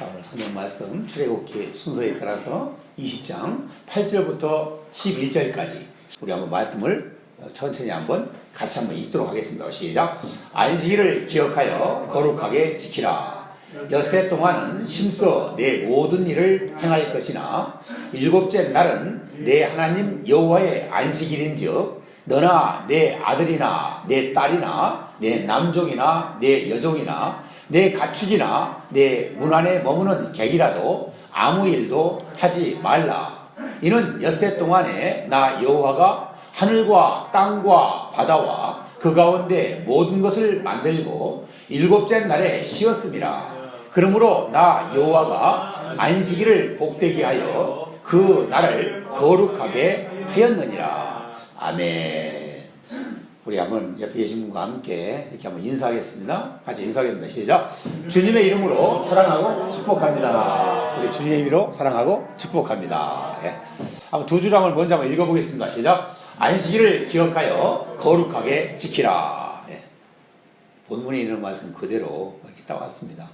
자, 오늘 성경 말씀 출애굽기 순서에 따라서 20장 8절부터 11절까지 우리 한번 말씀을 천천히 같이 한번 읽도록 하겠습니다. 시작. 안식일을 기억하여 거룩하게 지키라. 엿새 동안은 힘써 내 모든 일을 행할 것이나 일곱째 날은 내 하나님 여호와의 안식일인즉 너나 내 아들이나 내 딸이나 내 남종이나 내 여종이나 내 가축이나 내 문 안에 머무는 객이라도 아무 일도 하지 말라. 이는 엿새 동안에 나 여호와가 하늘과 땅과 바다와 그 가운데 모든 것을 만들고 일곱째 날에 쉬었음이라. 그러므로 나 여호와가 안식일을 복되게 하여 그 날을 거룩하게 하였느니라. 아멘. 우리 한번 옆에 계신 분과 함께 이렇게 한번 인사하겠습니다. 같이 인사하겠습니다. 시작. 주님의 이름으로 사랑하고 축복합니다. 우리 주님의 이름으로 사랑하고 축복합니다. 예. 한번 두 줄 한번 먼저 한번 읽어보겠습니다. 시작. 안식일을 기억하여 거룩하게 지키라. 예. 본문에 있는 말씀 그대로 이렇게 따왔습니다.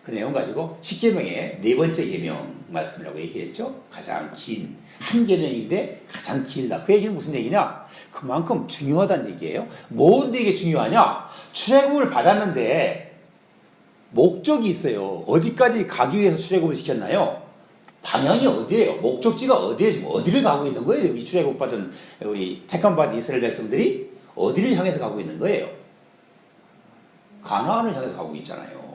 그 내용 가지고 10계명의 네 번째 계명 말씀이라고 얘기했죠. 가장 긴 한 계명인데 가장 길다. 그 얘기는 무슨 얘기냐? 그만큼 중요하다는 얘기예요. 뭔데 이게 중요하냐? 출애굽을 받았는데 목적이 있어요. 어디까지 가기 위해서 출애굽을 시켰나요? 방향이 어디예요? 목적지가 어디에 지금 어디를 가고 있는 거예요? 이 출애굽 받은 우리 택함 받은 이스라엘 백성들이 어디를 향해서 가고 있는 거예요? 가나안을 향해서 가고 있잖아요.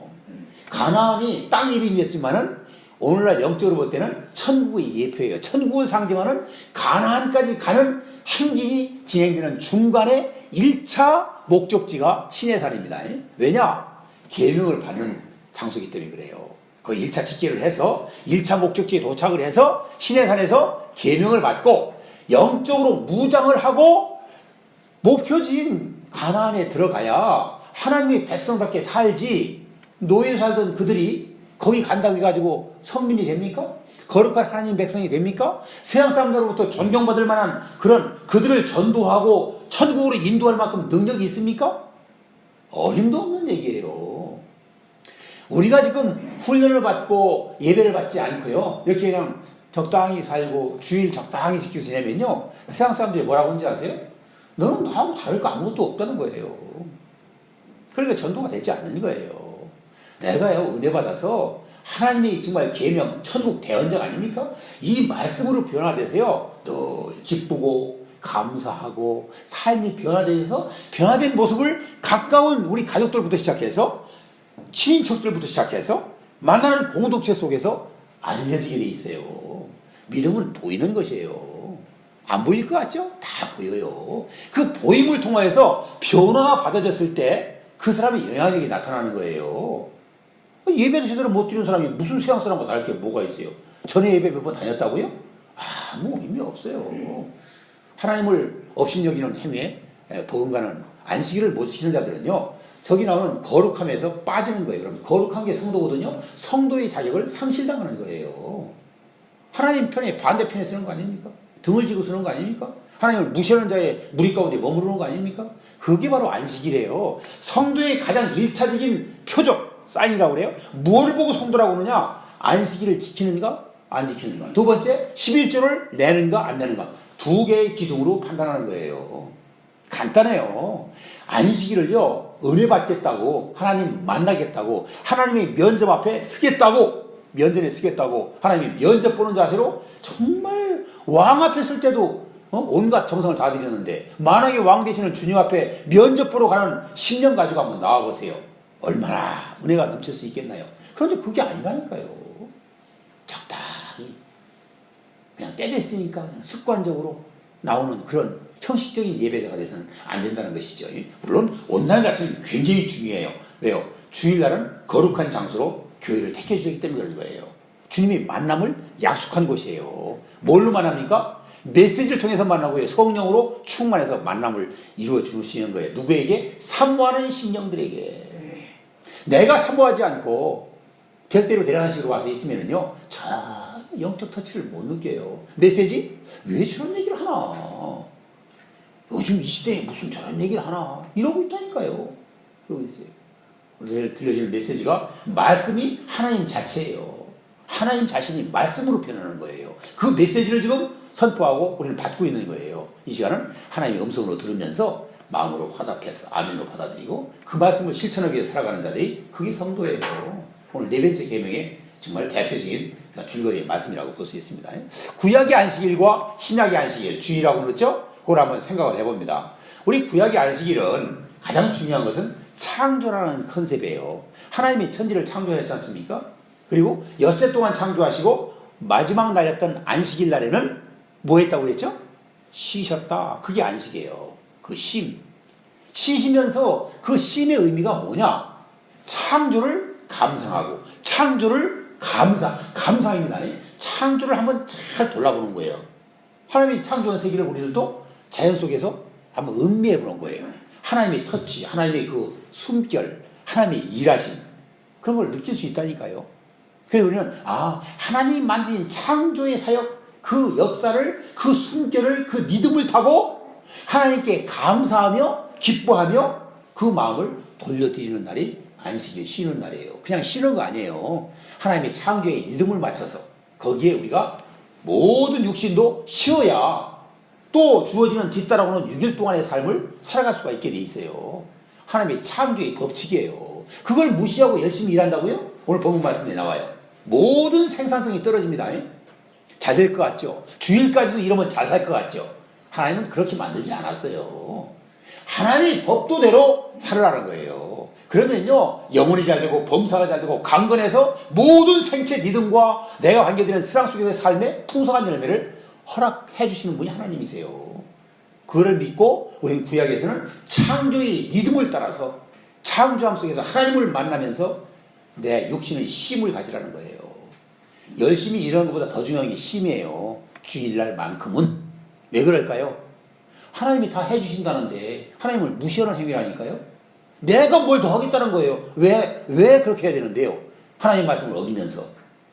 가나안이 땅 이름이었지만은 오늘날 영적으로 볼 때는 천국의 예표예요. 천국을 상징하는 가나안까지 가는 행진이 진행되는 중간에 1차 목적지가 시내산입니다. 왜냐? 계명을 받는 장소이기 때문에 그래요. 그 1차 집계를 해서 1차 목적지에 도착을 해서 시내산에서 계명을 받고 영적으로 무장을 하고 목표지인 가나안에 들어가야 하나님의 백성답게 살지. 노예로 살던 그들이 거기 간다고 해가지고 선민이 됩니까? 거룩한 하나님 백성이 됩니까? 세상 사람들로부터 존경받을 만한 그런 그들을 전도하고 천국으로 인도할 만큼 능력이 있습니까? 어림도 없는 얘기예요. 우리가 지금 훈련을 받고 예배를 받지 않고요. 이렇게 그냥 적당히 살고 주일 적당히 지키고 지내면요. 세상 사람들이 뭐라고 하는지 아세요? 너는 나하고 다를 거 아무것도 없다는 거예요. 그러니까 전도가 되지 않는 거예요. 내가요 은혜 받아서 하나님의 정말 계명 천국 대언장 아닙니까? 이 말씀으로 변화돼서요 늘 기쁘고 감사하고 삶이 변화돼서 변화된 모습을 가까운 우리 가족들부터 시작해서 친인척들부터 시작해서 만나는 공동체 속에서 알려지게 돼 있어요. 믿음은 보이는 것이에요. 안 보일 것 같죠? 다 보여요. 그 보임을 통해서 변화가 받아졌을 때 그 사람의 영향력이 나타나는 거예요. 예배도 제대로 못 드리는 사람이 무슨 세상 사람과 다를 게 뭐가 있어요? 전에 예배 몇 번 다녔다고요? 아무 의미 없어요. 하나님을 업신여기는 행위에 버금가는 안식일을 못 지키는 자들은요. 저기 나오는 거룩함에서 빠지는 거예요. 그럼 거룩한 게 성도거든요. 성도의 자격을 상실당하는 거예요. 하나님 편에 반대편에 서는 거 아닙니까? 등을 지고 서는 거 아닙니까? 하나님을 무시하는 자의 무리 가운데 머무르는 거 아닙니까? 그게 바로 안식이래요. 성도의 가장 1차적인 표적, 사인이라고 그래요. 뭘 보고 성도라고 하느냐? 안식일을 지키는가? 안 지키는가? 두 번째, 11조를 내는가? 안 내는가? 두 개의 기둥으로 판단하는 거예요. 간단해요. 안식일을요, 은혜 받겠다고, 하나님 만나겠다고, 하나님의 면접 앞에 서겠다고, 면전에 서겠다고, 하나님이 면접 보는 자세로 정말 왕 앞에 설 때도 온갖 정성을 다 드렸는데, 만왕의 왕 되시는 주님 앞에 면접 보러 가는 10년 가지고 한번 나와보세요. 얼마나 은혜가 넘칠 수 있겠나요? 그런데 그게 아니라니까요. 적당히 그냥 때 됐으니까 습관적으로 나오는 그런 형식적인 예배자가 돼서는 안 된다는 것이죠. 물론 온날 자체는 굉장히 중요해요. 왜요? 주일날은 거룩한 장소로 교회를 택해 주셨기 때문에 그런 거예요. 주님이 만남을 약속한 곳이에요. 뭘로 만납니까? 메시지를 통해서 만나고요. 성령으로 충만해서 만남을 이루어 주시는 거예요. 누구에게? 사모하는 심령들에게. 내가 사모하지 않고 될 대로 되라는 식으로 와서 있으면요, 저 영적 터치를 못 느껴요. 메시지? 왜 저런 얘기를 하나? 요즘 이 시대에 무슨 저런 얘기를 하나? 이러고 있다니까요. 그러고 있어요. 들려주는 메시지가 말씀이 하나님 자체예요. 하나님 자신이 말씀으로 표현하는 거예요. 그 메시지를 지금 선포하고 우리는 받고 있는 거예요. 이 시간은 하나님의 음성으로 들으면서 마음으로 화답해서 아멘으로 받아들이고 그 말씀을 실천하기 위해 살아가는 자들이 그게 성도예요. 오늘 네 번째 계명의 정말 대표적인 줄거리의 말씀이라고 볼 수 있습니다. 구약의 안식일과 신약의 안식일, 주일이라고 그랬죠? 그걸 한번 생각을 해봅니다. 우리 구약의 안식일은 가장 중요한 것은 창조라는 컨셉이에요. 하나님이 천지를 창조하셨지 않습니까? 그리고 엿새 동안 창조하시고 마지막 날이었던 안식일 날에는 뭐 했다고 그랬죠? 쉬셨다. 그게 안식이에요. 그 쉬시면서 그 쉼의 의미가 뭐냐? 창조를 감상하고 창조를 감상입니다. 창조를 한번 잘 돌아보는 거예요. 하나님이 창조한 세계를 우리들도 자연 속에서 한번 음미해 보는 거예요. 하나님의 터치, 하나님의 그 숨결, 하나님의 일하심 그런 걸 느낄 수 있다니까요. 그래서 우리는 하나님이 만드신 창조의 사역 그 역사를 그 숨결을 그 리듬을 타고 하나님께 감사하며 기뻐하며 그 마음을 돌려드리는 날이 안식일 쉬는 날이에요. 그냥 쉬는 거 아니에요. 하나님의 창조의 리듬을 맞춰서 거기에 우리가 모든 육신도 쉬어야 또 주어지는 뒤따라오는 6일 동안의 삶을 살아갈 수가 있게 돼 있어요. 하나님의 창조의 법칙이에요. 그걸 무시하고 열심히 일한다고요? 오늘 본문 말씀에 나와요. 모든 생산성이 떨어집니다. 잘 될 것 같죠? 주일까지도 이러면 잘 살 것 같죠? 하나님은 그렇게 만들지 않았어요. 하나님의 법도대로 살으라는 거예요. 그러면요 영혼이 잘 되고 범사가 잘 되고 강건해서 모든 생체 리듬과 내가 관계되는 세상 속에서의 삶에 풍성한 열매를 허락해 주시는 분이 하나님이세요. 그걸 믿고 우리는 구약에서는 창조의 리듬을 따라서 창조함 속에서 하나님을 만나면서 내 육신의 쉼을 가지라는 거예요. 열심히 일하는 것보다 더 중요한 게 쉼이에요. 주일날만큼은. 왜 그럴까요? 하나님이 다 해주신다는데 하나님을 무시하는 행위라니까요. 내가 뭘 더 하겠다는 거예요. 왜 그렇게 해야 되는데요? 하나님 말씀을 어기면서.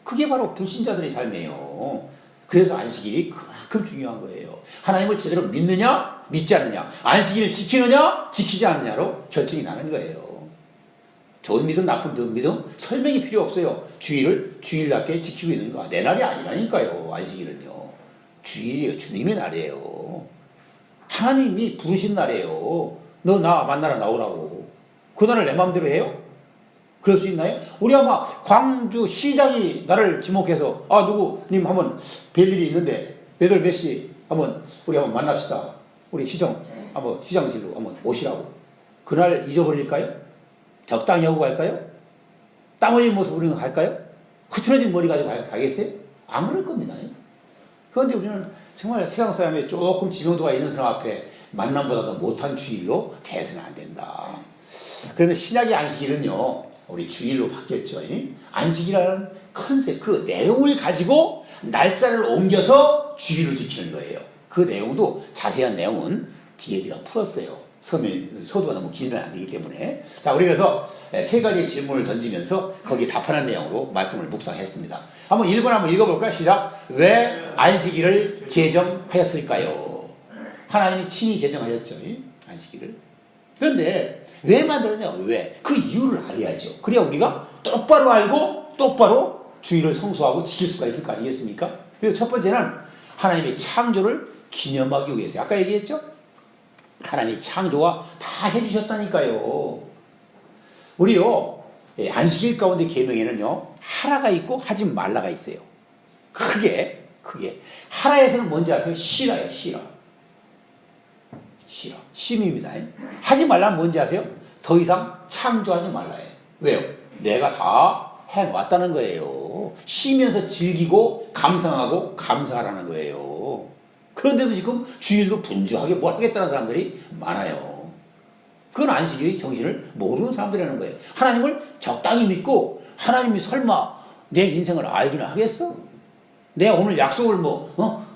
그게 바로 불신자들의 삶이에요. 그래서 안식일이 그만큼 중요한 거예요. 하나님을 제대로 믿느냐 믿지 않느냐, 안식일을 지키느냐 지키지 않느냐로 결정이 나는 거예요. 좋은 믿음 나쁜 믿음 설명이 필요 없어요. 주일을 주일답게 지키고 있는 거 내 날이 아니라니까요. 안식일은요 주일이에요. 주님의 날이에요. 하나님이 부르신 날이에요. 너 나 만나러 나오라고. 그날을 내 마음대로 해요? 그럴 수 있나요? 우리 아마 광주 시장이 나를 지목해서 누구님 한번 뵐 일이 있는데 몇 시 한번 우리 한번 만납시다. 우리 시장실로 한번 오시라고. 그날 잊어버릴까요? 적당히 하고 갈까요? 땀 흘린 모습 우리는 갈까요? 흐트러진 머리 가지고 가겠어요? 안 그럴 겁니다. 그런데 우리는 정말 세상 사람에 조금 지명도가 있는 사람 앞에 만남보다도 못한 주일로 대해서는 안 된다. 그런데 신약의 안식일은요 우리 주일로 바뀌었죠. 안식이라는 컨셉, 그 내용을 가지고 날짜를 옮겨서 주일을 지키는 거예요. 그 내용도 자세한 내용은 뒤에 제가 풀었어요. 서두가 너무 길면 안 되기 때문에. 자, 우리 그래서 세 가지 질문을 던지면서 거기에 답하는 내용으로 말씀을 묵상했습니다. 한번 1번 한번 읽어볼까요? 시작. 왜 안식일을 제정하였을까요? 하나님이 친히 제정하셨죠. 안식일을. 그런데 왜 만들었냐? 왜? 그 이유를 알아야죠. 그래야 우리가 똑바로 알고 똑바로 주일을 성수하고 지킬 수가 있을 거 아니겠습니까? 그래서 첫 번째는 하나님의 창조를 기념하기 위해서. 아까 얘기했죠? 하나님의 창조가 다 해주셨다니까요. 우리요 안식일 가운데 계명에는요 하라가 있고 하지 말라가 있어요. 크게 하라에서는 뭔지 아세요? 쉬라예요. 쉬라. 쉼입니다. 하지 말라는 뭔지 아세요? 더 이상 창조하지 말라예요. 왜요? 내가 다 해왔다는 거예요. 쉬면서 즐기고 감상하고 감사하라는 거예요. 그런데도 지금 주일도 분주하게 뭘 하겠다는 사람들이 많아요. 그건 안식일의 정신을 모르는 사람들이라는 거예요. 하나님을 적당히 믿고 하나님이 설마 내 인생을 알기는 하겠어? 내가 오늘 약속을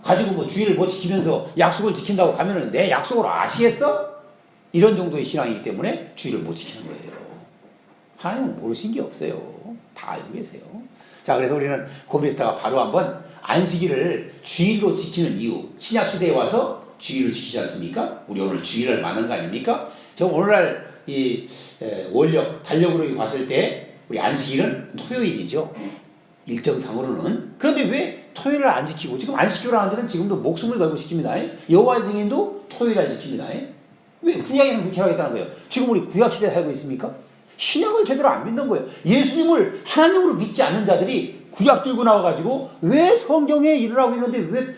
가지고 주일을 못 지키면서 약속을 지킨다고 가면은 내 약속을 아시겠어? 이런 정도의 신앙이기 때문에 주일을 못 지키는 거예요. 하나님은 모르신 게 없어요. 다 알고 계세요. 자, 그래서 우리는 고민했다가 바로 한번 안식일을 주일로 지키는 이유, 신약 시대에 와서 주일을 지키지 않습니까? 우리 오늘 주일을 맞는 거 아닙니까? 저 오늘날 원력, 달력으로 봤을 때 우리 안식일은 토요일이죠. 일정상으로는. 그런데 왜 토요일을 안 지키고, 지금 안 지키려고 하는 데는 지금도 목숨을 걸고 지킵니다. 여호와 증인도 토요일 안 지킵니다. 왜? 구약에서는 그렇게 하겠다는 거예요. 지금 우리 구약 시대에 살고 있습니까? 신약을 제대로 안 믿는 거예요. 예수님을 하나님으로 믿지 않는 자들이 구약 들고 나와가지고 왜 성경에 일을 하고 있는데 왜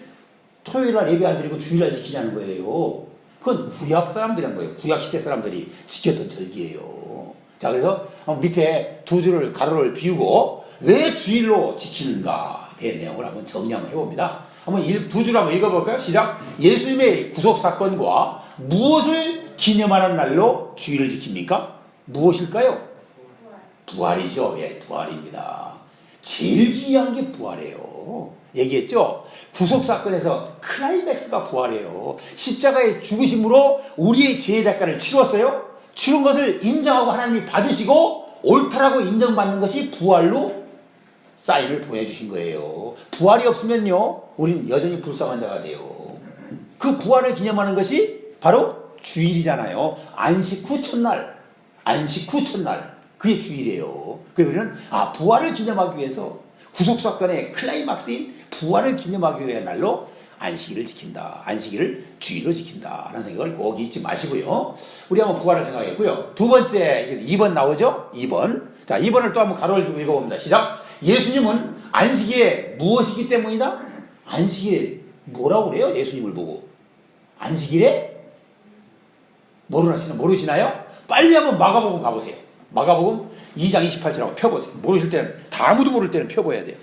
토요일날 예배 안 드리고 주일날 지키자는 거예요. 그건 구약 사람들이란 거예요. 구약 시대 사람들이 지켰던 절기예요. 자, 그래서 밑에 두 줄을 가로를 비우고 왜 주일로 지키는가 대한 내용을 한번 정리해 봅니다. 한번 두 줄 한번 읽어볼까요? 시작. 예수님의 구속 사건과 무엇을 기념하는 날로 주일을 지킵니까? 무엇일까요? 부활이죠. 예, 부활입니다. 제일 중요한 게 부활이에요. 얘기했죠? 구속사건에서 클라이맥스가 부활이에요. 십자가의 죽으심으로 우리의 죄의 대가를 치렀어요. 치른 것을 인정하고 하나님이 받으시고 옳다라고 인정받는 것이 부활로 사인을 보내주신 거예요. 부활이 없으면요, 우린 여전히 불쌍한 자가 돼요. 그 부활을 기념하는 것이 바로 주일이잖아요. 안식 후 첫날. 안식 후 첫날. 그게 주일이에요. 그래서 우리는 부활을 기념하기 위해서 구속사건의 클라이막스인 부활을 기념하기 위한 날로 안식일을 지킨다. 안식일을 주일로 지킨다. 라는 생각을 꼭 잊지 마시고요. 우리 한번 부활을 생각했고요. 두 번째, 2번 나오죠? 2번. 자, 2번을 또 한번 가로를 읽어봅니다. 시작. 예수님은 안식일에 무엇이기 때문이다? 안식일에 뭐라고 그래요? 예수님을 보고. 안식일에 모르시나요? 빨리 한번 마가복음 가보세요. 마가복음 2장 28절 한번 펴보세요. 모르실 때는, 다 아무도 모를 때는 펴봐야 돼요.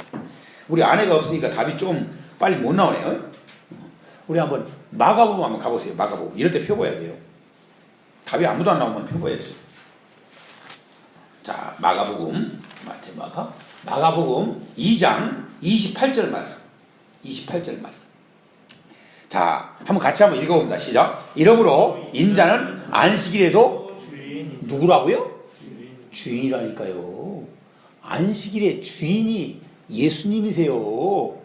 우리 아내가 없으니까 답이 좀 빨리 못 나오네요. 우리 한번 마가복음 한번 가보세요. 마가복음. 이럴 때 펴봐야 돼요. 답이 아무도 안 나오면 펴봐야죠. 자, 마가복음. 마가복음 2장 28절 말씀. 28절 말씀. 자, 한번 같이 한번 읽어봅니다. 시작. 이러므로 인자는 안식일에도 누구라고요? 주인이라니까요. 안식일의 주인이 예수님이세요.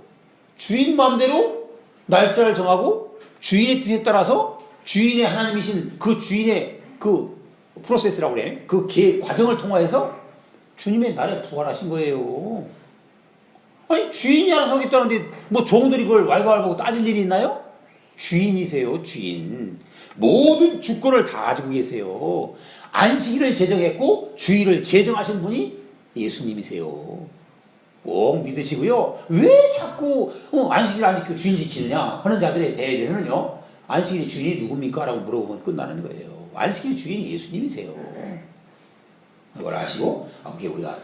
주인 마음대로 날짜를 정하고 주인의 뜻에 따라서 주인의 하나님이신 그 주인의 그 프로세스라고 그래. 그 과정을 통하여서 주님의 날에 부활하신 거예요. 아니, 주인이 알아서 하겠다는데 뭐 종들이 그걸 왈가왈부하고 따질 일이 있나요? 주인이세요. 주인. 모든 주권을 다 가지고 계세요. 안식일을 제정했고 주일을 제정하신 분이 예수님이세요. 꼭 믿으시고요. 왜 자꾸 안식일 안 지키고 주일 지키느냐 하는 자들에 대해서는요, 안식일의 주인이 누굽니까? 라고 물어보면 끝나는 거예요. 안식일의 주인이 예수님이세요. 이걸 아시고,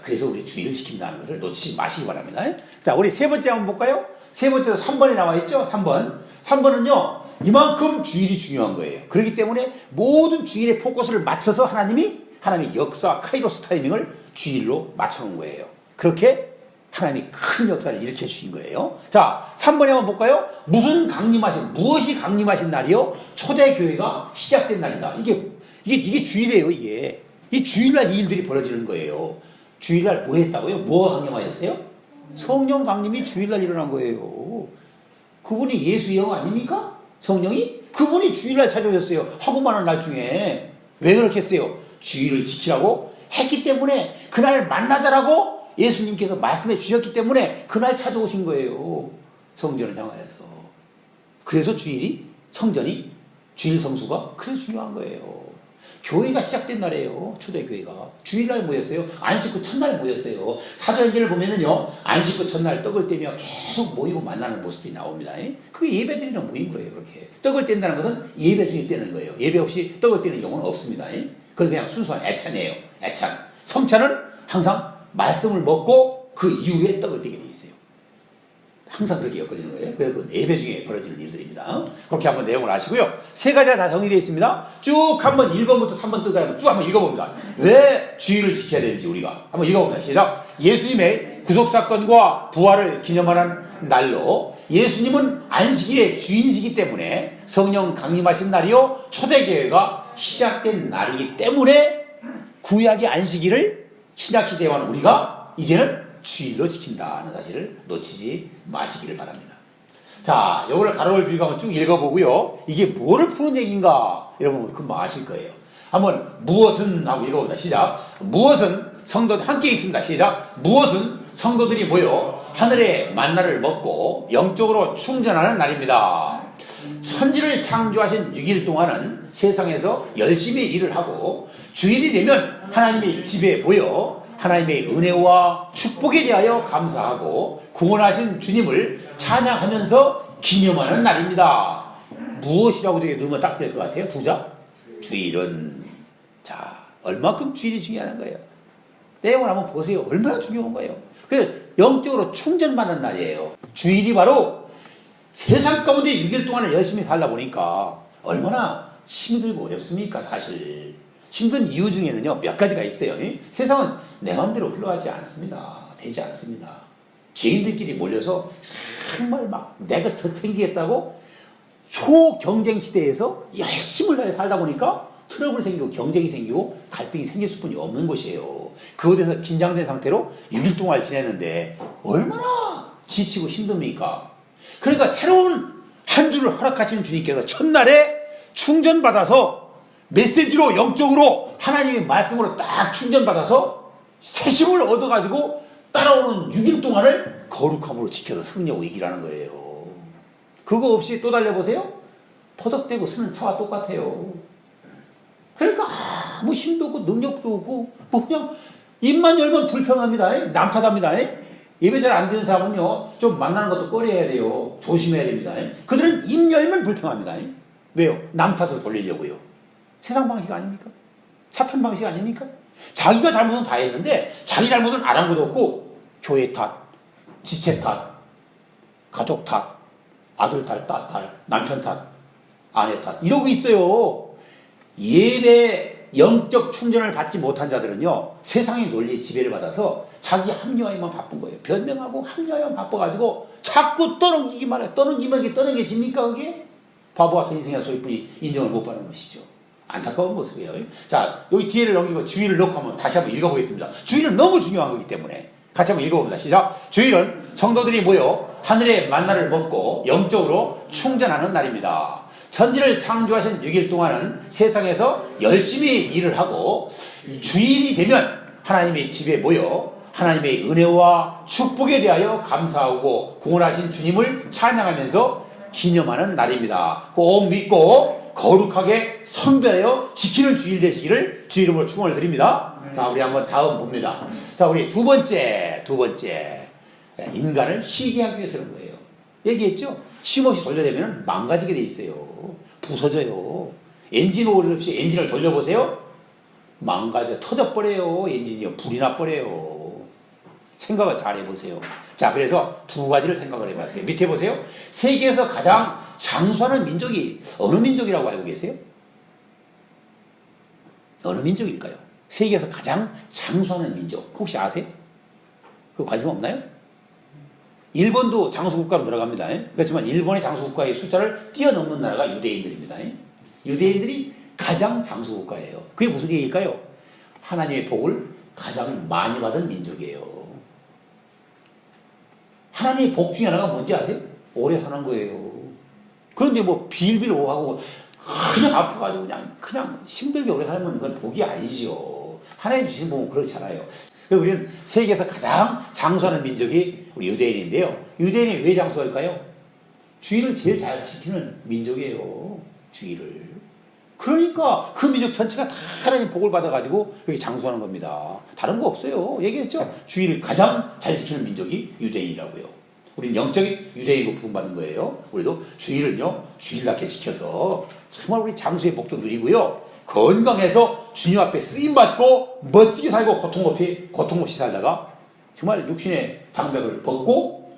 그래서 우리 주일을 지킨다는 것을 놓치지 마시기 바랍니다. 자, 우리 세 번째 한번 볼까요? 세 번째도 3번에 나와 있죠? 3번. 3번은요, 이만큼 주일이 중요한 거예요. 그렇기 때문에 모든 주일의 포커스를 맞춰서 하나님의 역사, 카이로스 타이밍을 주일로 맞춰놓은 거예요. 그렇게 하나님이 큰 역사를 일으켜 주신 거예요. 자, 3번에 한번 볼까요? 무엇이 강림하신 날이요? 초대교회가 시작된 날이다. 이게 주일이에요, 이게. 이 주일날 이 일들이 벌어지는 거예요. 주일날 뭐 했다고요? 뭐가 강림하셨어요? 성령 강림이 주일날 일어난 거예요. 그분이 예수의 영 아닙니까? 성령이? 그분이 주일날 찾아오셨어요. 하고 많은 날 중에. 왜 그렇게 했어요? 주일을 지키라고 했기 때문에, 그날 만나자라고 예수님께서 말씀해 주셨기 때문에 그날 찾아오신 거예요. 성전을 향하여서. 그래서 성전이, 주일 성수가 그래서 중요한 거예요. 교회가 시작된 날이에요. 초대교회가. 주일날 모였어요. 안식 후 첫날 모였어요. 사도행전을 보면은요, 안식 후 첫날 떡을 떼며 계속 모이고 만나는 모습이 나옵니다. 그게 예배드리는 모인 거예요. 그렇게. 떡을 뗀다는 것은 예배 중에 떼는 거예요. 예배 없이 떡을 떼는 경우는 없습니다. 그건 그냥 순수한 애찬이에요. 애찬. 성찬은 항상 말씀을 먹고 그 이후에 떡을 떼게 돼 있어요. 항상 그렇게 엮어지는 거예요. 그래서 그 예배 중에 벌어지는 일들입니다. 그렇게 한번 내용을 아시고요. 세 가지가 다 정리되어 있습니다. 쭉 한번 1번부터 3번 끝까지 쭉 한번 읽어봅니다. 왜 주일을 지켜야 되는지 우리가 한번 읽어봅니다. 시작. 예수님의 구속사건과 부활을 기념하는 날로, 예수님은 안식일의 주인이시기 때문에 성령 강림하신 날이요, 초대교회가 시작된 날이기 때문에 구약의 안식일을 신약시대에 와는 우리가 이제는 주일로 지킨다는 사실을 놓치지 마시기를 바랍니다. 자, 이거를 가로를 비우고 쭉 읽어보고요. 이게 뭐를 푸는 얘기인가? 여러분 금방 아실 거예요. 한번 무엇은 하고 읽어봅니다. 시작. 무엇은 성도들 함께 읽습니다. 시작. 무엇은 성도들이 모여 하늘의 만나를 먹고 영적으로 충전하는 날입니다. 천지를 창조하신 6일 동안은 세상에서 열심히 일을 하고 주일이 되면 하나님의 집에 모여 하나님의 은혜와 축복에 대하여 감사하고 구원하신 주님을 찬양하면서 기념하는 날입니다. 무엇이라고 저기 넣으면 딱 될 것 같아요? 두자? 주일은. 자, 얼마큼 주일이 중요한 거예요? 내용을 한번 보세요. 얼마나 중요한 거예요? 그래서 영적으로 충전받는 날이에요. 주일이 바로 세상 가운데 6일 동안을 열심히 살다 보니까 얼마나 힘들고 어렵습니까? 사실 힘든 이유 중에는요 몇 가지가 있어요. 세상은 내 마음대로 흘러가지 않습니다. 되지 않습니다. 죄인들끼리 몰려서 정말 막 내가 더 챙기겠다고 초경쟁 시대에서 열심히 살다 보니까 트러블이 생기고 경쟁이 생기고 갈등이 생길 수뿐이 없는 것이에요. 그것에 대해서 긴장된 상태로 6일 동안 지내는데 얼마나 지치고 힘듭니까? 그러니까 새로운 한 주를 허락하시는 주님께서 첫날에 충전받아서 메시지로 영적으로 하나님의 말씀으로 딱 충전받아서 새 힘을 얻어가지고 따라오는 6일 동안을 거룩함으로 지켜서 승리하고 이기라는 거예요. 그거 없이 또 달려보세요. 퍼덕대고 쓰는 차와 똑같아요. 그러니까 아무 힘도 없고 능력도 없고 뭐 그냥 입만 열면 불평합니다. 남 탓합니다. 예배 잘 안 드는 사람은요 좀 만나는 것도 꺼려야 돼요. 조심해야 됩니다. 그들은 입 열면 불평합니다. 왜요? 남 탓을 돌리려고요. 세상 방식 아닙니까? 사탄 방식 아닙니까? 자기가 잘못은 다 했는데 자기 잘못은 안 한 것도 없고 교회 탓, 지체 탓, 가족 탓, 아들 탓, 딸 탓, 남편 탓, 아내 탓 이러고 있어요. 예배 영적 충전을 받지 못한 자들은요 세상의 논리에 지배를 받아서 자기 합리화에만 바쁜 거예요. 변명하고 합리화에만 바빠가지고 자꾸 떠넘기기만 해요. 떠넘기면 이게 떠넘겨집니까 그게? 바보 같은 인생의 소리뿐이 인정을 못 받는 것이죠. 안타까운 모습이에요. 자, 여기 뒤에를 넘기고 주일을 넣고 한번 다시 한번 읽어보겠습니다. 주일은 너무 중요한 거기 때문에 같이 한번 읽어봅니다. 시작. 주일은 성도들이 모여 하늘의 만나를 먹고 영적으로 충전하는 날입니다. 천지를 창조하신 6일 동안은 세상에서 열심히 일을 하고 주일이 되면 하나님의 집에 모여 하나님의 은혜와 축복에 대하여 감사하고 구원하신 주님을 찬양하면서 기념하는 날입니다. 꼭 믿고 거룩하게 선별하여 지키는 주일 되시기를 주 이름으로 축원을 드립니다. 자, 우리 한번 다음 봅니다. 자, 우리 두 번째 인간을 쉬게 하기 위해서 그런 거예요. 얘기했죠? 쉼없이 돌려대면 망가지게 돼 있어요. 부서져요. 엔진 오일 없이 엔진을 돌려보세요. 망가져 터져버려요. 엔진이요. 불이 나버려요. 생각을 잘 해보세요. 자, 그래서 두 가지를 생각을 해봤어요. 밑에 보세요. 세계에서 가장 장수하는 민족이 어느 민족이라고 알고 계세요? 어느 민족일까요? 세계에서 가장 장수하는 민족 혹시 아세요? 그 관심 없나요? 일본도 장수국가로 들어갑니다. 그렇지만 일본의 장수국가의 숫자를 뛰어넘는 나라가 유대인들입니다. 유대인들이 가장 장수국가예요. 그게 무슨 얘기일까요? 하나님의 복을 가장 많이 받은 민족이에요. 하나님의 복 중에 하나가 뭔지 아세요? 오래 사는 거예요. 그런데 뭐 빌빌오하고 그냥 아파가지고 그냥 힘들게 오래 살면 그건 복이 아니지요. 하나님 주신 복은 그렇지 않아요. 우리는 세계에서 가장 장수하는 민족이 우리 유대인인데요. 유대인이 왜 장수할까요? 주일을 제일 잘 지키는 민족이에요. 주일을. 그러니까 그 민족 전체가 다 하나님 복을 받아가지고 여기 장수하는 겁니다. 다른 거 없어요. 얘기했죠? 주일을 가장 잘 지키는 민족이 유대인이라고요. 우리는 영적인 유대인으로 부름받은 거예요. 우리도 주일은요 주일답게 지켜서 정말 우리 장수의 복도 누리고요. 건강해서 주님 앞에 쓰임받고 멋지게 살고 고통 없이 살다가 정말 육신의 장벽을 벗고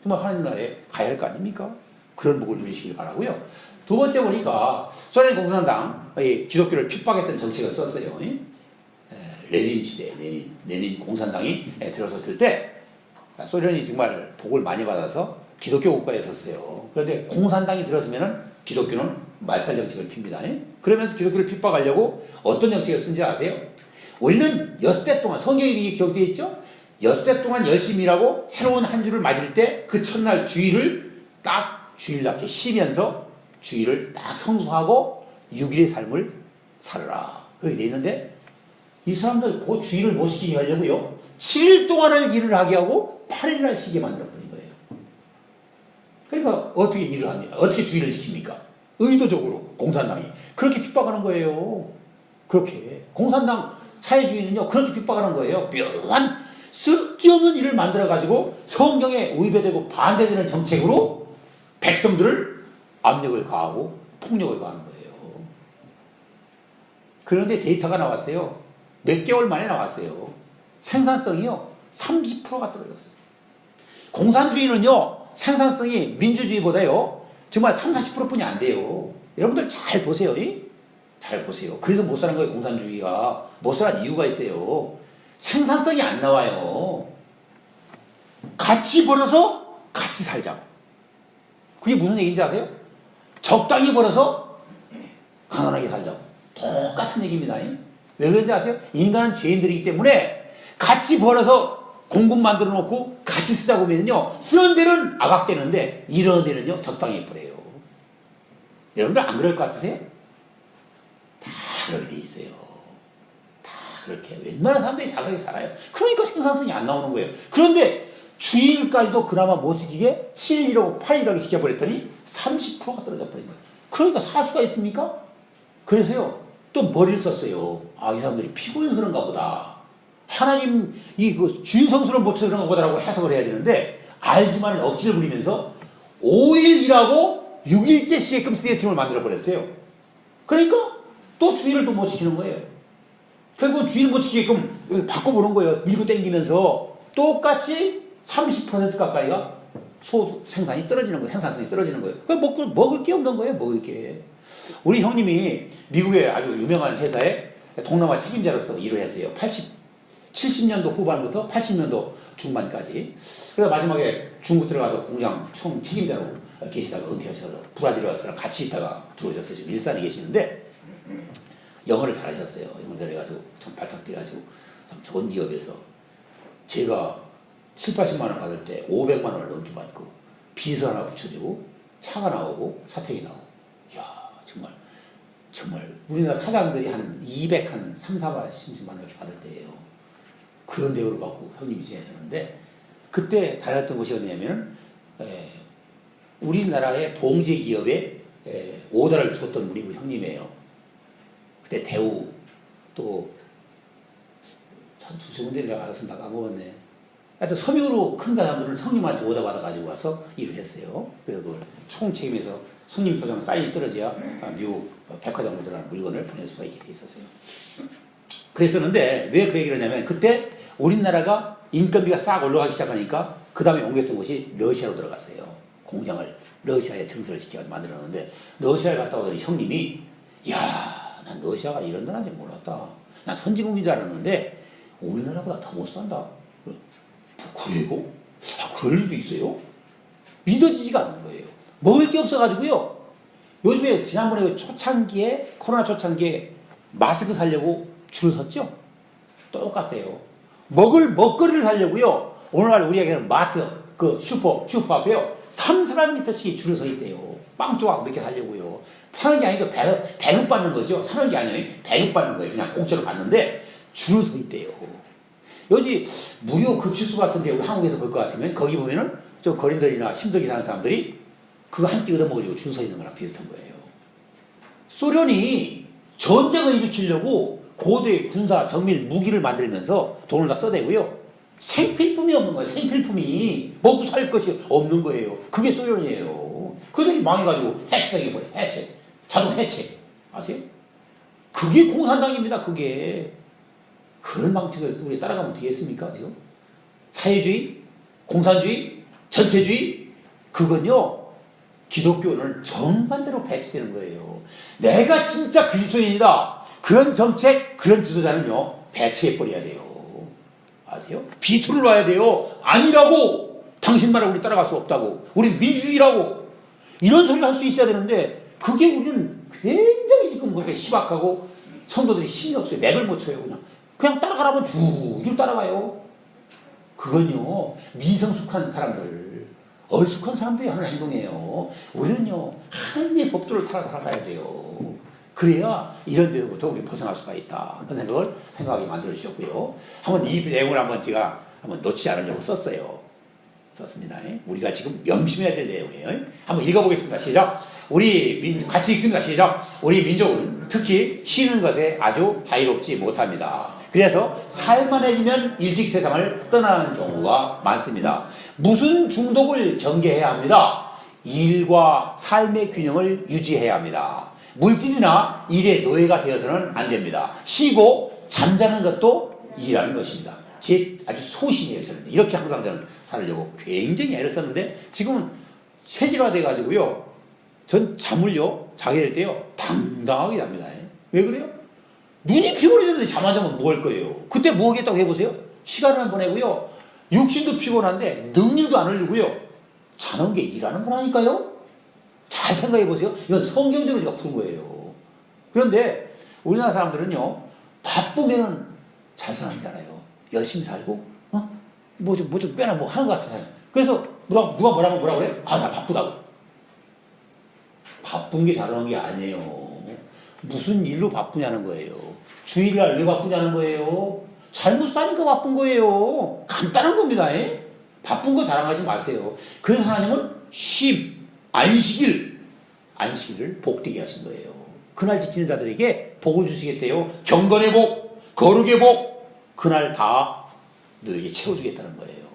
정말 하나님 나라에 가야 할 거 아닙니까? 그런 복을 누리시길 바라고요. 두 번째 보니까 소련 공산당 기독교를 핍박했던 정책을 썼어요. 레닌 시대, 레닌 공산당이 들어섰을 때 소련이 정말 복을 많이 받아서 기독교 국가에 섰어요. 그런데 공산당이 들어서면은 기독교는 말살 정책을 핍니다. 그러면서 기독교를 핍박하려고 어떤 정책을 쓴지 아세요? 우리는 엿새 동안, 성경이 기록되어 있죠? 엿새 동안 열심히 일하고 새로운 한 주를 맞을 때 그 첫날 주일을 딱 주일답게 쉬면서 주일을 딱 성수하고 6일의 삶을 살아라. 그렇게 돼 있는데 이 사람들 그 주의를 못 시키게 하려고요. 7일 동안을 일을 하게 하고 8일 날 쉬게 만들어버린 거예요. 그러니까 어떻게 일을 합니까? 어떻게 주의를 지킵니까? 의도적으로 공산당이 그렇게 핍박하는 거예요. 그렇게 공산당 사회주의는요 그렇게 핍박하는 거예요. 묘한 쓸데없는 일을 만들어가지고 성경에 위배되고 반대되는 정책으로 백성들을 압력을 가하고 폭력을 가하는 거예요. 그런데 데이터가 나왔어요. 몇 개월 만에 나왔어요. 생산성이요 30%가 떨어졌어요. 공산주의는요 생산성이 민주주의보다요 정말 30~40%뿐이 안 돼요. 여러분들 잘 보세요. 잘 보세요. 그래서 못 사는 거예요. 공산주의가 못 사는 이유가 있어요. 생산성이 안 나와요. 같이 벌어서 같이 살자고. 그게 무슨 얘기인지 아세요? 적당히 벌어서 가난하게 살자고. 똑같은 얘기입니다. 왜 그런지 아세요? 인간은 죄인들이기 때문에 같이 벌어서 공급 만들어 놓고 같이 쓰자고 하면요 쓰는 데는 아각되는데 이러는 데는요 적당히 벌어요. 여러분들 안 그럴 것 같으세요? 다 그렇게 돼 있어요. 다 그렇게 웬만한 사람들이 다 그렇게 살아요. 그러니까 생산성이 안 나오는 거예요. 그런데 주일까지도 그나마 못 지키게 7일하고 8일하게 시켜버렸더니 30%가 떨어져 버린 거예요. 그러니까 사수가 있습니까? 그래서요 또 머리를 썼어요. 아, 이 사람들이 피곤해서 그런가 보다. 하나님 그 주인 성수를 못해서 그런가 보다라고 해석을 해야 되는데 알지만 억지를 부리면서 5일 일하고 6일째 쉬게끔 시스템을 만들어 버렸어요. 그러니까 또 주의를 또 못 지키는 거예요. 결국 주의를 못 지키게끔 바꿔보는 거예요. 밀고 당기면서 똑같이 30% 가까이가 소 생산이 떨어지는 거예요. 생산성이 떨어지는 거예요. 먹을 게 없는 거예요. 먹을 게. 우리 형님이 미국의 아주 유명한 회사에 동남아 책임자로서 일을 했어요. 70년도 후반부터 80년도 중반까지. 그래서 마지막에 중국 들어가서 공장 총 책임자로 계시다가 은퇴하셔서 브라질에 와서 같이 있다가 들어오셨어요. 지금 일산에 계시는데 영어를 잘하셨어요. 영어를 잘해가지고 참 발탁돼가지고 참 좋은 기업에서 제가 70~80만 원 받을 때 500만 원을 넘게 받고 비서 하나 붙여주고 차가 나오고 사택이 나오고 이야 정말 우리나라 사장들이 한 3~4만 원씩 받을 때예요. 그런 대우를 받고 형님이 지내셨는데 그때 다녔던 곳이 어디냐면 우리나라의 봉제 기업에 오더를 줬던 분이 우리 형님이에요. 그때 대우 또 한 두세 군데 내가 알아서 다 까먹었네. 하여튼 섬유로 큰 사람들은 형님한테 오더 받아가지고 와서 일을 했어요. 그래서 그걸 총 책임에서 손님 소장 사인이 떨어져야 미국 백화점으로 들어가는 물건을 보낼 수가 있게 돼 있었어요. 그랬었는데 왜 그 얘기를 하냐면 그때 우리나라가 인건비가 싹 올라가기 시작하니까 그 다음에 옮겼던 곳이 러시아로 들어갔어요. 공장을 러시아에 증설을 시켜서 만들었는데 러시아에 갔다 오더니 형님이 야, 난 러시아가 이런 나라인지 몰랐다. 난 선진국인 줄 알았는데 우리나라보다 더 못 산다. 그래요? 아, 그럴 일도 있어요? 믿어지지가 않는 거예요. 먹을 게 없어가지고요. 요즘에 지난번에 코로나 초창기에 마스크 사려고 줄을 섰죠? 똑같아요. 먹거리를 사려고요. 오늘날 우리에게는 마트, 슈퍼 앞에요. 3~400m씩 줄을 서 있대요. 빵 조각 몇 개 사려고요. 파는 게 아니고 배급받는 거죠. 사는 게 아니에요. 배급받는 거예요. 그냥 공짜로 받는데 줄을 서 있대요. 요즘 무료 급식소 같은데 우리 한국에서 볼 것 같으면 거기 보면은 저 거린들이나 심들기 사는 사람들이 그거 한 끼 얻어먹으려고 줄 서 있는 거랑 비슷한 거예요. 소련이 전쟁을 일으키려고 고대 군사 정밀 무기를 만들면서 돈을 다 써대고요. 생필품이 없는 거예요. 생필품이 먹고 살 것이 없는 거예요. 그게 소련이에요. 그들이 망해가지고 해체당해버려요. 자동 해체. 아세요? 그게 공산당입니다. 그게. 그런 방식을 우리 따라가면 되겠습니까? 지금? 사회주의, 공산주의, 전체주의, 그건요, 기독교는 정반대로 배치되는 거예요. 내가 진짜 그리스도인이다. 그런 정책, 그런 지도자는요, 배치해버려야 돼요. 아세요? 비투를 놔야 돼요. 아니라고! 당신 말을 우리 따라갈 수 없다고. 우린 민주주의라고. 이런 소리를 할 수 있어야 되는데, 그게 우리는 굉장히 지금 그렇게 희박하고, 성도들이 힘이 없어요. 맥을 못 쳐요, 그냥 따라가라면 쭉 따라가요. 그건요, 미성숙한 사람들, 얼숙한 사람들이 하는 행동이에요. 우리는요, 하나님의 법도를 따라 살아가야 돼요. 그래야 이런 데로부터 우리 벗어날 수가 있다. 그런 생각을 생각하게 만들어 주셨고요. 한번 이 내용을 한번 제가 한번 놓치지 않으려고 썼어요. 썼습니다. 우리가 지금 명심해야 될 내용이에요. 한번 읽어보겠습니다. 시작. 같이 읽습니다. 시작. 우리 민족은 특히 쉬는 것에 아주 자유롭지 못합니다. 그래서 살만해지면 일찍 세상을 떠나는 경우가 많습니다. 무슨 중독을 경계해야 합니다. 일과 삶의 균형을 유지해야 합니다. 물질이나 일의 노예가 되어서는 안 됩니다. 쉬고 잠자는 것도 일하는 것입니다. 제 아주 소신이에요. 저는 이렇게 항상 저는 살려고 굉장히 애를 썼는데 지금은 체질화 돼가지고요. 전 잠을요 자게 될 때요 당당하게 잡니다. 왜 그래요? 눈이 피곤해졌는데 잠 안 자면 뭐 할 거예요? 그때 뭐 하겠다고 해보세요? 시간을 보내고요. 육신도 피곤한데 능률도 안 흘리고요. 자는 게 일하는 거라니까요. 잘 생각해 보세요. 이건 성경적으로 제가 푼 거예요. 그런데 우리나라 사람들은요 바쁘면은 잘 사는 줄 알아요. 열심히 살고 뭐 좀 빼나 뭐 하는 것 같아요. 그래서 누가 뭐라고 그래? 아 나 바쁘다고. 바쁜 게 잘하는 게 아니에요. 무슨 일로 바쁘냐는 거예요. 주일날 왜 바쁘냐는 거예요. 잘못 사니까 바쁜 거예요. 간단한 겁니다. 바쁜 거 자랑하지 마세요. 그래서 하나님은 안식일을 복되게 하신 거예요. 그날 지키는 자들에게 복을 주시겠대요. 경건의 복, 거룩의 복, 그날 다 너에게 채워주겠다는 거예요.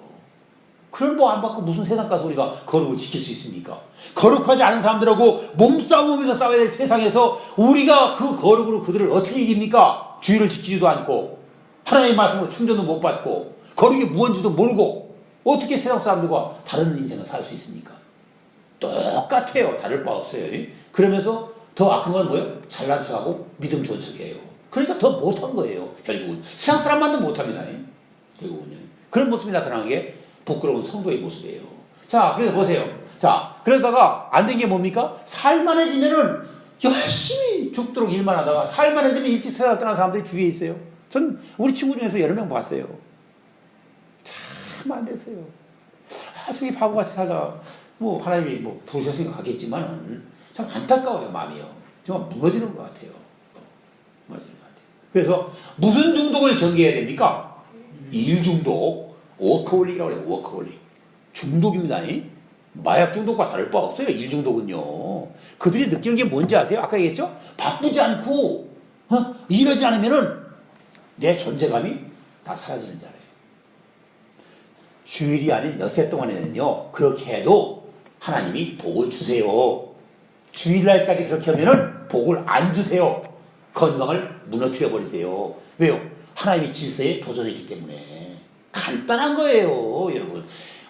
그걸 뭐 안 받고 무슨 세상 가서 우리가 거룩을 지킬 수 있습니까? 거룩하지 않은 사람들하고 몸싸움하면서 싸워야 될 세상에서 우리가 그 거룩으로 그들을 어떻게 이깁니까? 주의를 지키지도 않고 하나님의 말씀으로 충전도 못 받고 거룩이 무엇인지도 모르고 어떻게 세상 사람들과 다른 인생을 살 수 있습니까? 똑같아요. 다를 바 없어요. 그러면서 더 악한 건 뭐예요? 잘난 척하고 믿음 좋은 척이에요. 그러니까 더 못한 거예요. 결국은 세상 사람만도 못합니다. 결국은요. 그런 모습이 나타나는 게 부끄러운 성도의 모습이에요. 자, 그래서 보세요. 자, 그러다가 안 된 게 뭡니까? 살만해지면은 열심히 죽도록 일만 하다가 살만해지면 일찍 세상을 떠나는 사람들이 주위에 있어요. 전 우리 친구 중에서 여러 명 봤어요. 참 안 됐어요. 저기 바보같이 살다가 뭐 하나님이 뭐 부르셨으니까 가겠지만은 참 안타까워요. 마음이요. 정말 무너지는 것 같아요. 무너지는 것 같아요. 그래서 무슨 중독을 경계해야 됩니까? 일 중독, 워커홀릭이라고 해요. 워커홀릭. 중독입니다. 마약 중독과 다를 바 없어요. 일 중독은요. 그들이 느끼는 게 뭔지 아세요? 아까 얘기했죠? 바쁘지 않고 일하지 않으면은 내 존재감이 다 사라지는 줄 알아요. 주일이 아닌 엿새 동안에는요. 그렇게 해도 하나님이 복을 주세요. 주일날까지 그렇게 하면은 복을 안 주세요. 건강을 무너뜨려 버리세요. 왜요? 하나님의 질서에 도전했기 때문에. 간단한 거예요, 여러분.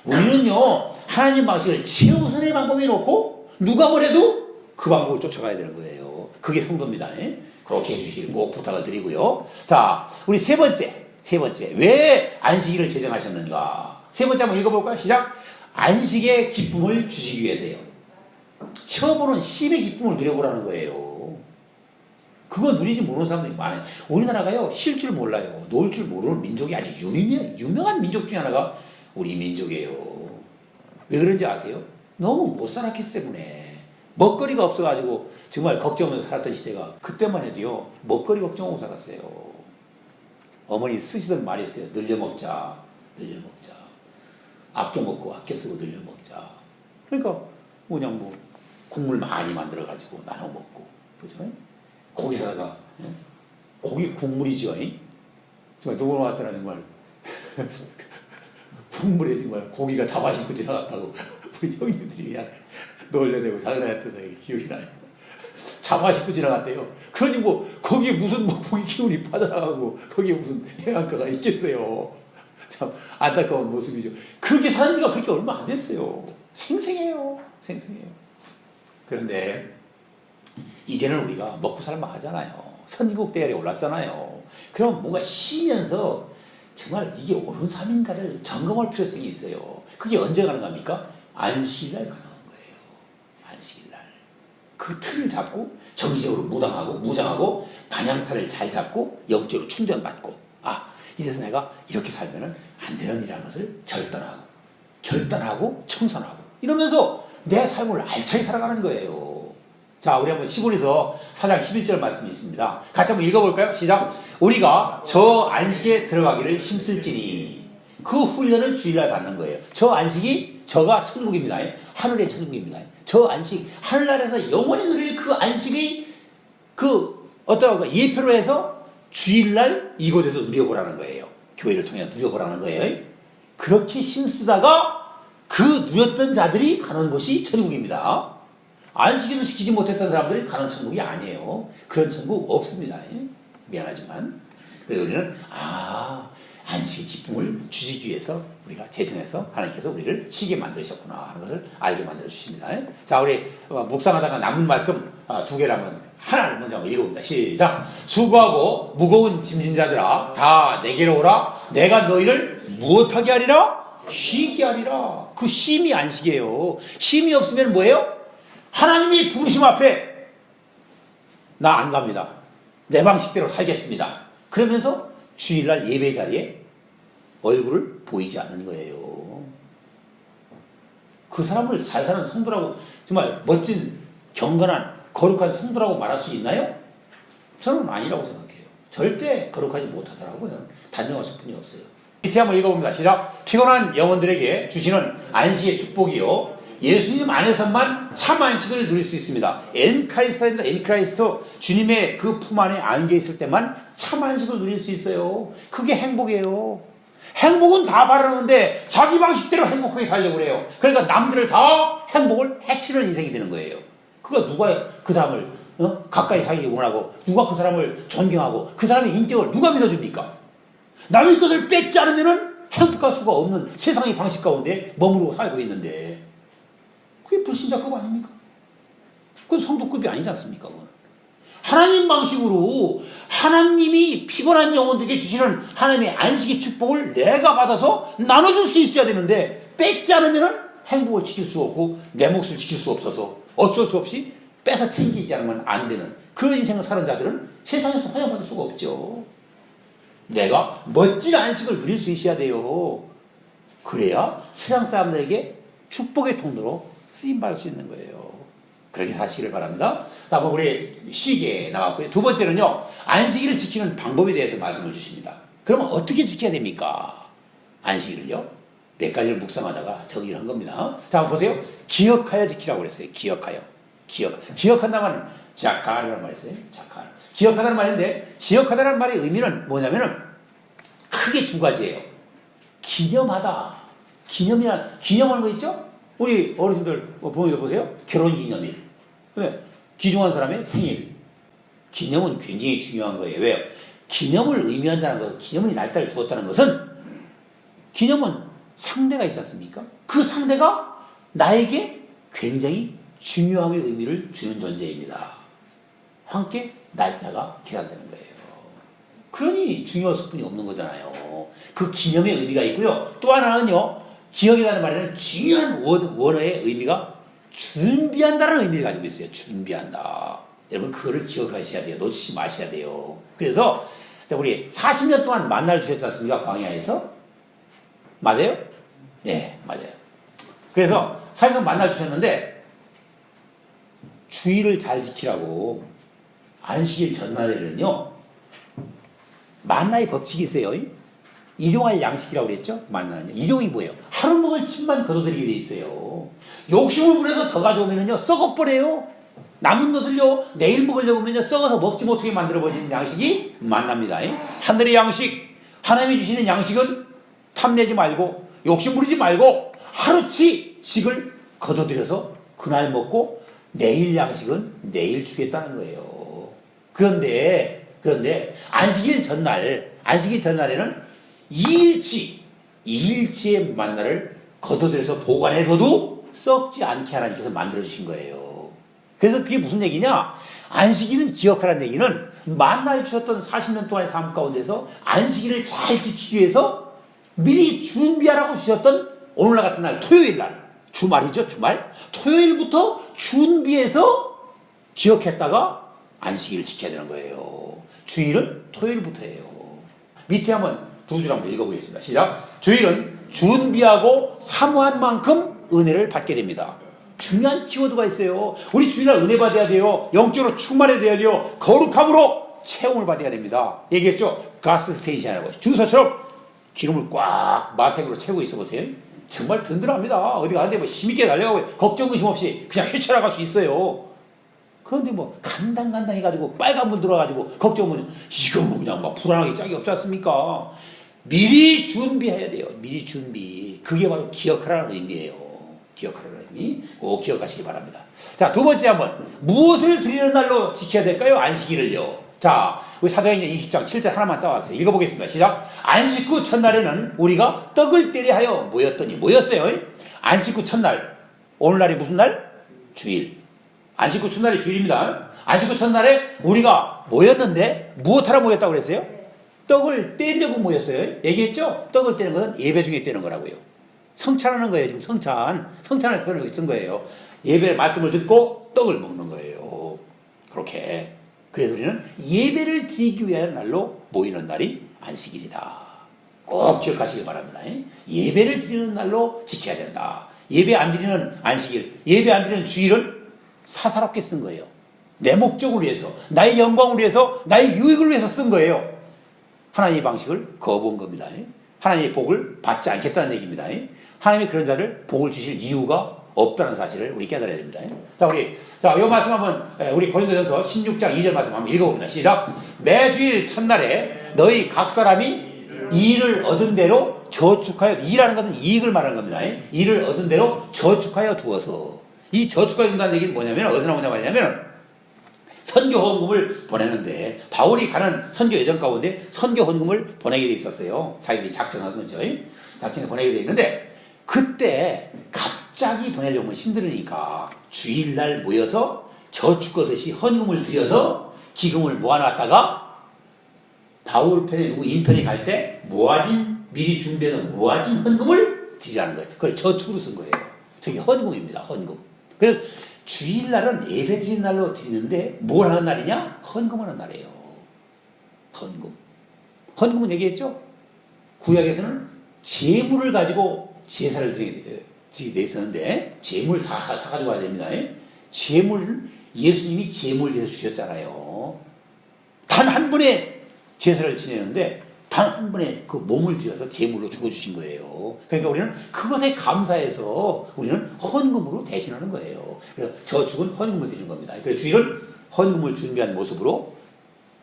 우리는요, 하나님 방식을 최우선의 방법에 놓고 누가 뭐래도 그 방법을 쫓아가야 되는 거예요. 그게 성도입니다. 그렇게 해주시길 꼭 부탁을 드리고요. 자, 우리 세 번째. 왜 안식일을 제정하셨는가? 세 번째 한번 읽어볼까요? 시작. 안식의 기쁨을 주시기 위해서요. 처음으로는 쉼의 기쁨을 누려보라는 거예요. 그거 누리지 모르는 사람들이 많아요. 우리나라가요, 쉴 줄 몰라요. 놀 줄 모르는 민족이 아주 유명한 민족 중에 하나가 우리 민족이에요. 왜 그런지 아세요? 너무 못 살았기 때문에. 먹거리가 없어가지고 정말 걱정하면서 살았던 시대가 그때만 해도요, 먹거리 걱정하고 살았어요. 어머니 쓰시던 말이 있어요. 늘려 먹자. 아껴 먹고 아껴 쓰고 늘려 먹자. 그러니까 그냥 뭐 국물 많이 만들어가지고 나눠 먹고, 그죠? 고기사다가 고기 국물이죠. 정말 누구 나왔더라 정말 국물에 정말 고기가 잡아신고 지나갔다고 우리 형님들이 그냥 놀려대고 장난했던 기억이 나요. 잡아신고 지나갔대요. 그러니 뭐 거기에 무슨 뭐 고기 기운이 빠져나가고 거기에 무슨 해안가가 있겠어요. 참 안타까운 모습이죠. 그렇게 사는 지가 그렇게 얼마 안 됐어요. 생생해요. 그런데 이제는 우리가 먹고 살만 하잖아요. 선진국 대열에 올랐잖아요. 그럼 뭔가 쉬면서 정말 이게 옳은 삶인가를 점검할 필요성이 있어요. 그게 언제 가능합니까? 안식일날 가능한 거예요. 안식일날. 그 틀을 잡고 정기적으로 무장하고 반향타를 잘 잡고 영적으로 충전받고, 이래서 내가 이렇게 살면은 안 되는 일이라는 것을 결단하고 청산하고 이러면서 내 삶을 알차게 살아가는 거예요. 자, 우리 한번 시골에서 4장 11절 말씀이 있습니다. 같이 한번 읽어볼까요? 시작. 우리가 저 안식에 들어가기를 힘쓸지니. 그 훈련을 주일날 받는 거예요. 저 안식이 저가 천국입니다. 하늘의 천국입니다. 저 안식, 하늘나라에서 영원히 누릴 그 안식의 어떠라고 예표로 해서 주일날 이곳에서 누려보라는 거예요. 교회를 통해 누려보라는 거예요. 그렇게 힘쓰다가 그 누렸던 자들이 가는 곳이 천국입니다. 안식일도 지키지 못했던 사람들이 가는 천국이 아니에요. 그런 천국 없습니다. 미안하지만. 그래서 우리는 안식의 기쁨을 주시기 위해서 우리가 제정해서 하나님께서 우리를 쉬게 만드셨구나 하는 것을 알게 만들어 주십니다. 자, 우리 묵상하다가 남은 말씀 두 개를 한번 하나를 먼저 한번 읽어봅니다. 시작. 수고하고 무거운 짐진 자들아 다 내게로 오라. 내가 너희를 무엇하게 하리라? 쉬게 하리라. 그 쉼이 안식이에요. 쉼이 없으면 뭐예요? 하나님이 부르심 앞에 나 안 갑니다. 내 방식대로 살겠습니다. 그러면서 주일날 예배 자리에 얼굴을 보이지 않는 거예요. 그 사람을 잘 사는 성도라고, 정말 멋진 경건한 거룩한 성도라고 말할 수 있나요? 저는 아니라고 생각해요. 절대 거룩하지 못하더라고. 저는 단정할 수뿐이 없어요. 밑에 한번 읽어봅니다. 시작. 피곤한 영혼들에게 주시는 안식의 축복이요, 예수님 안에서만 참 안식을 누릴 수 있습니다. 엔크라이스트입니다. 엔크라이스트, 주님의 그 품 안에 안겨 있을 때만 참 안식을 누릴 수 있어요. 그게 행복이에요. 행복은 다 바라는데 자기 방식대로 행복하게 살려고 그래요. 그러니까 남들을 다 행복을 해치는 인생이 되는 거예요. 그거 누가 그 사람을 가까이 하기 원하고, 누가 그 사람을 존경하고, 그 사람의 인격을 누가 믿어줍니까? 남의 것을 뺏지 않으면 행복할 수가 없는 세상의 방식 가운데 머무르고 살고 있는데, 그게 불신자급 아닙니까? 그건 성도급이 아니지 않습니까? 그건. 하나님 방식으로 하나님이 피곤한 영혼들에게 주시는 하나님의 안식의 축복을 내가 받아서 나눠줄 수 있어야 되는데, 뺏지 않으면 행복을 지킬 수 없고 내 몫을 지킬 수 없어서 어쩔 수 없이 뺏어 챙기지 않으면 안 되는 그런 인생을 사는 자들은 세상에서 환영받을 수가 없죠. 내가 멋진 안식을 누릴 수 있어야 돼요. 그래야 세상 사람들에게 축복의 통로로 쓰임받을 수 있는 거예요. 그렇게 사시기를 바랍니다. 자, 그럼 우리 쉬게 나왔고요. 두 번째는요, 안식일을 지키는 방법에 대해서 말씀을 주십니다. 그러면 어떻게 지켜야 됩니까? 안식일을요? 몇 가지를 묵상하다가 정의를 한 겁니다. 자, 한번 보세요. 기억하여 지키라고 그랬어요. 기억하여. 기억한다는 말은 자카라는 말이 있어요. 자카. 기억하다는 말인데, 기억하다는 말의 의미는 뭐냐면은 크게 두 가지예요. 기념하다. 기념하는 거 있죠? 우리 어르신들, 부모님들 보세요. 결혼 기념일. 귀중한 사람의 생일. 기념은 굉장히 중요한 거예요. 왜요? 기념을 의미한다는 것, 기념의 날짜를 주었다는 것은, 기념은 상대가 있지 않습니까? 그 상대가 나에게 굉장히 중요함의 의미를 주는 존재입니다. 함께 날짜가 계산되는 거예요. 그러니 중요할 수뿐이 없는 거잖아요. 그 기념의 의미가 있고요. 또 하나는요, 기억이라는 말에는 중요한 원어의 의미가 준비한다는 의미를 가지고 있어요. 준비한다. 여러분, 그거를 기억하셔야 돼요. 놓치지 마셔야 돼요. 그래서 우리 40년 동안 만나를 주셨지 않습니까? 광야에서. 맞아요? 네, 맞아요. 그래서 40년 만나를 주셨는데, 주의를 잘 지키라고 안식일 전날에는요, 만나의 법칙이 있어요. 일용할 양식이라고 그랬죠? 만나는요. 일용이 뭐예요? 하루 먹을 침만 거둬들이게 돼 있어요. 욕심을 부려서 더 가져오면요, 썩어버려요. 남은 것을요, 내일 먹으려고 하면요, 썩어서 먹지 못하게 만들어버리는 양식이 만납니다. 하늘의 양식, 하나님이 주시는 양식은 탐내지 말고, 욕심 부리지 말고, 하루치 식을 거둬들여서 그날 먹고, 내일 양식은 내일 주겠다는 거예요. 그런데, 안식일 전날에는 2일치의 만나를 거둬들여서 보관해둬도 썩지 않게 하나님께서 만들어주신 거예요. 그래서 그게 무슨 얘기냐? 안식일은 기억하라는 얘기는 만나를 주셨던 40년 동안의 삶 가운데서 안식일을 잘 지키기 위해서 미리 준비하라고 주셨던 오늘날 같은 날, 토요일 날, 주말이죠, 주말. 토요일부터 준비해서 기억했다가 안식일을 지켜야 되는 거예요. 주일은 토요일부터예요. 밑에 한번 두 줄 한번 읽어보겠습니다. 시작. 주일은 준비하고 사모한 만큼 은혜를 받게 됩니다. 중요한 키워드가 있어요. 우리 주일날 은혜 받아야 돼요. 영적으로 충만해야 돼요. 거룩함으로 체험을 받아야 됩니다. 얘기했죠? 가스 스테이션이라고. 주소처럼 기름을 꽉 마탱으로 채우고 있어 보세요. 정말 든든합니다. 어디 가는데 뭐 힘있게 달려가고 걱정 의심 없이 그냥 휘쳐나갈 수 있어요. 그런데 뭐 간당 해가지고 빨간 물 들어가지고 걱정은 이거 뭐 그냥 막 불안하게 짝이 없지 않습니까? 미리 준비해야 돼요. 미리 준비. 그게 바로 기억하라는 의미예요. 기억하라는 의미. 꼭 기억하시기 바랍니다. 자, 두 번째 한번 무엇을 드리는 날로 지켜야 될까요? 안식일을요. 자, 우리 사도행전 20장 7절 하나만 따왔어요. 읽어보겠습니다. 시작. 안식 후 첫날에는 우리가 떡을 떼려 하여 모였더니 모였어요. 안식 후 첫날. 오늘날이 무슨 날? 주일. 안식 후 첫날이 주일입니다. 안식 후 첫날에 우리가 모였는데 무엇하러 모였다고 그랬어요? 떡을 떼려고 모였어요. 얘기했죠? 떡을 떼는 것은 예배 중에 떼는 거라고요. 성찬하는 거예요. 지금 성찬을 표현하고 쓴 거예요. 예배 말씀을 듣고 떡을 먹는 거예요. 그렇게. 그래서 우리는 예배를 드리기 위한 날로 모이는 날이 안식일이다. 꼭 기억하시기 바랍니다. 예배를 드리는 날로 지켜야 된다. 예배 안 드리는 안식일, 예배 안 드리는 주일은 사사롭게 쓴 거예요. 내 목적을 위해서, 나의 영광을 위해서, 나의 유익을 위해서 쓴 거예요. 하나님의 방식을 거부한 겁니다. 하나님의 복을 받지 않겠다는 얘기입니다. 하나님이 그런 자를 복을 주실 이유가 없다는 사실을 우리 깨달아야 됩니다. 자, 이 말씀 한번, 우리 고린도전서 16장 2절 말씀 한번 읽어봅니다. 시작. 매주일 첫날에 너희 각 사람이 이를 얻은 대로 저축하여, 일하는 것은 이익을 말하는 겁니다. 이를 얻은 대로 저축하여 두어서. 이 저축하여 둔다는 얘기는 뭐냐면, 어디서 나오냐면, 선교 헌금을 보내는데, 바울이 가는 선교 예정 가운데 선교 헌금을 보내게 돼 있었어요. 자기들이 작정한 거죠. 작정해 보내게 돼 있는데, 그때 갑자기 보내려면 힘들으니까 주일날 모여서 저축하듯이 헌금을 드려서 기금을 모아놨다가 바울 편에 누구 인편에 갈 때 미리 준비해놓은 모아진 헌금을 드리라는 거예요. 그걸 저축으로 쓴 거예요. 저게 헌금입니다. 헌금. 그래서 주일날은 예배 드리는 날로 드리는데 뭘 하는 날이냐? 헌금하는 날이에요. 헌금은 얘기했죠? 구약에서는 재물을 가지고 제사를 드리게 돼 있었는데 재물 다 사가지고 와야 됩니다. 재물은 예수님이 재물을 주셨잖아요. 단 한 번의 제사를 지내는데 단 한 번의 그 몸을 들여서 제물로 죽어주신 거예요. 그러니까 우리는 그것에 감사해서 우리는 헌금으로 대신하는 거예요. 그래서 저축은 헌금을 드리는 겁니다. 그래서 주일은 헌금을 준비한 모습으로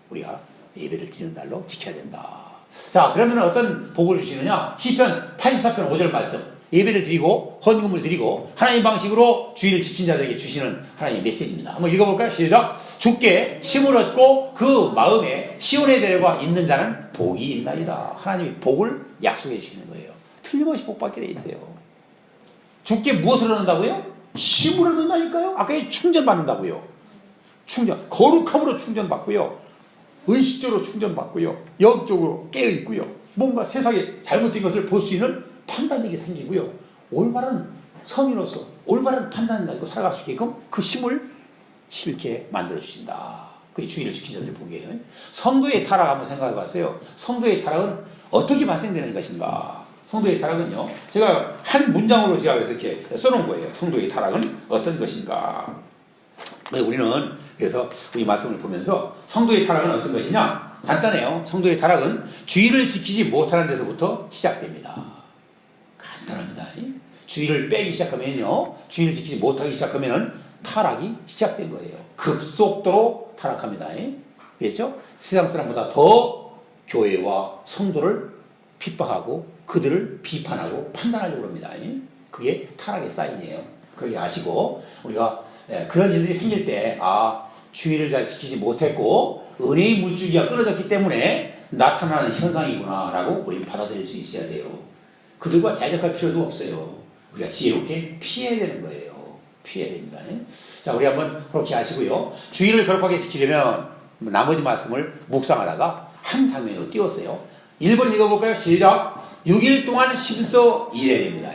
우리가 예배를 드리는 날로 지켜야 된다. 자, 그러면 어떤 복을 주시느냐? 시편 84편 5절 말씀. 예배를 드리고 헌금을 드리고 하나님 방식으로 주일을 지킨 자들에게 주시는 하나님의 메시지입니다. 한번 읽어볼까요? 시작. 주께 힘을 얻고 그 마음에 시온의 대로가 있는 자는 복이 있나이다. 하나님이 복을 약속해 주시는 거예요. 틀림없이 복받게 돼 있어요. 주께 무엇을 얻는다고요? 힘을 얻는다니까요. 아까 충전받는다고요. 거룩함으로 충전받고요. 의식적으로 충전받고요. 영적으로 깨어있고요. 뭔가 세상에 잘못된 것을 볼 수 있는 판단력이 생기고요. 올바른 성인으로서 올바른 판단을 가지고 살아갈 수 있게끔 그 힘을 실게 만들어주신다. 그게 주의를 지킨 자들의 복이에요. 성도의 타락 한번 생각해 봤어요. 성도의 타락은 어떻게 발생되는 것인가? 성도의 타락은요, 제가 한 문장으로 제가 그래서 이렇게 써놓은 거예요. 성도의 타락은 어떤 것인가? 우리는 그래서 이 말씀을 보면서 성도의 타락은 어떤 것이냐? 간단해요. 성도의 타락은 주의를 지키지 못하는 데서부터 시작됩니다. 간단합니다. 주의를 빼기 시작하면요, 주의를 지키지 못하기 시작하면 타락이 시작된 거예요. 급속도로 타락합니다. 그렇죠? 세상 사람보다 더 교회와 성도를 핍박하고 그들을 비판하고 판단하려고 합니다. 그게 타락의 사인이에요. 그렇게 아시고 우리가 그런 일들이 생길 때 주의를 잘 지키지 못했고 은혜의 물줄기가 끊어졌기 때문에 나타나는 현상이구나 라고 우리는 받아들일 수 있어야 돼요. 그들과 대적할 필요도 없어요. 우리가 지혜롭게 피해야 되는 거예요. 피해야 됩니다. 자, 우리 한번 그렇게 하시고요. 주의를 거룩하게 지키려면 나머지 말씀을 묵상하다가 한 장면으로 띄웠어요. 1번 읽어볼까요? 시작. 6일 동안 심서 일해야 됩니다.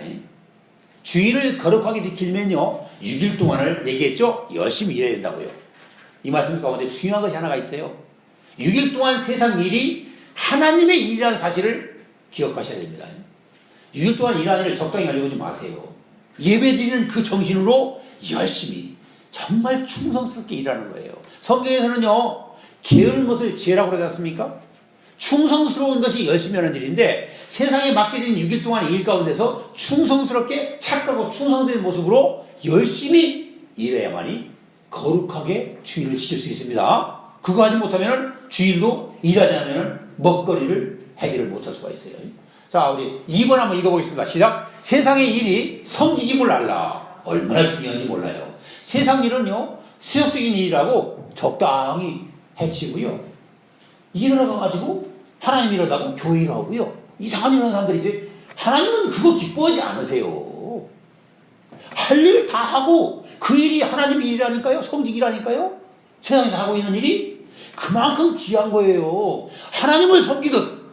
주의를 거룩하게 지키려면요, 6일 동안을 얘기했죠? 열심히 일해야 된다고요. 이 말씀 가운데 중요한 것이 하나가 있어요. 6일 동안 세상 일이 하나님의 일이라는 사실을 기억하셔야 됩니다. 6일 동안 일하는 일을 적당히 하려고 하지 마세요. 예배 드리는 그 정신으로 열심히 정말 충성스럽게 일하는 거예요. 성경에서는요, 게으른 것을 지혜라고 그러지 않습니까? 충성스러운 것이 열심히 하는 일인데 세상에 맡겨진 6일 동안의 일 가운데서 충성스럽게 착하고 충성된 모습으로 열심히 일해야만이 거룩하게 주일을 지킬 수 있습니다. 그거 하지 못하면 주일도 일하지 않으면 먹거리를 해결을 못할 수가 있어요. 자, 우리 2번 한번 읽어보겠습니다. 시작. 세상의 일이 성직임을 알라. 얼마나 중요한지 몰라요. 세상 일은요, 세속적인 일이라고 적당히 해치고요. 일어나가지고 하나님 일하다고 교회 일하고요. 이상한 일 하는 사람들이 이제 하나님은 그거 기뻐하지 않으세요. 할 일 다 하고 그 일이 하나님 일이라니까요. 성직이라니까요. 세상에서 하고 있는 일이 그만큼 귀한 거예요. 하나님을 섬기듯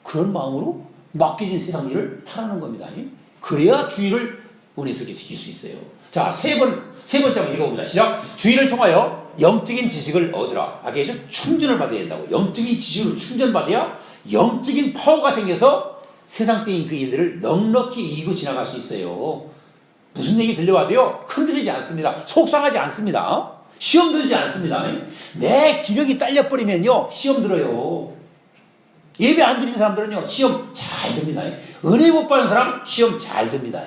그런 마음으로 맡겨진 세상 일을 하라는 겁니다. 그래야 주의를 은혜스럽게 지킬 수 있어요. 자, 세 번째 한번 읽어봅니다. 시작. 주의를 통하여 영적인 지식을 얻으라. 아까 얘기했죠? 충전을 받아야 된다고. 영적인 지식으로 충전받아야 영적인 파워가 생겨서 세상적인 그 일들을 넉넉히 이기고 지나갈 수 있어요. 무슨 얘기 들려와도요, 흔들리지 않습니다. 속상하지 않습니다. 시험 들지 않습니다. 내 기력이 딸려버리면요, 시험 들어요. 예배 안 드리는 사람들은요, 시험 잘 듭니다. 은혜 못 받는 사람, 시험 잘 듭니다.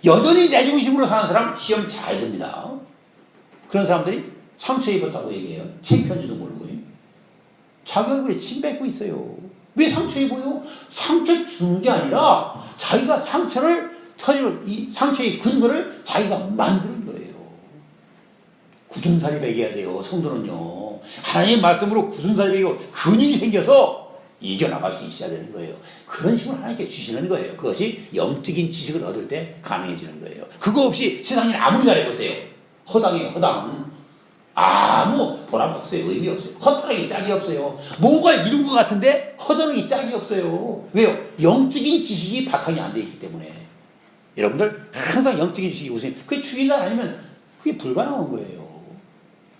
여전히 내 중심으로 사는 사람, 시험 잘 듭니다. 그런 사람들이 상처 입었다고 얘기해요. 창피한지도 모르고. 자기 얼굴에 침 뱉고 있어요. 왜 상처 입어요? 상처 주는 게 아니라 자기가 이 상처의 근거를 자기가 만드는 거예요. 굳은살이 배겨야 돼요. 성도는요. 하나님의 말씀으로 굳은살이 배기고 근육이 생겨서 이겨나갈 수 있어야 되는 거예요. 그런 힘을 하나님께 주시는 거예요. 그것이 영적인 지식을 얻을 때 가능해지는 거예요. 그거 없이 세상에 아무리 잘해보세요. 허당이에요. 허당. 아무 보람 없어요. 의미 없어요. 허탈하게 짝이 없어요. 뭔가 이룬 것 같은데 허전하게 짝이 없어요. 왜요? 영적인 지식이 바탕이 안 돼 있기 때문에. 여러분들 항상 영적인 지식이 우선. 그게 주일날 아니면 그게 불가능한 거예요.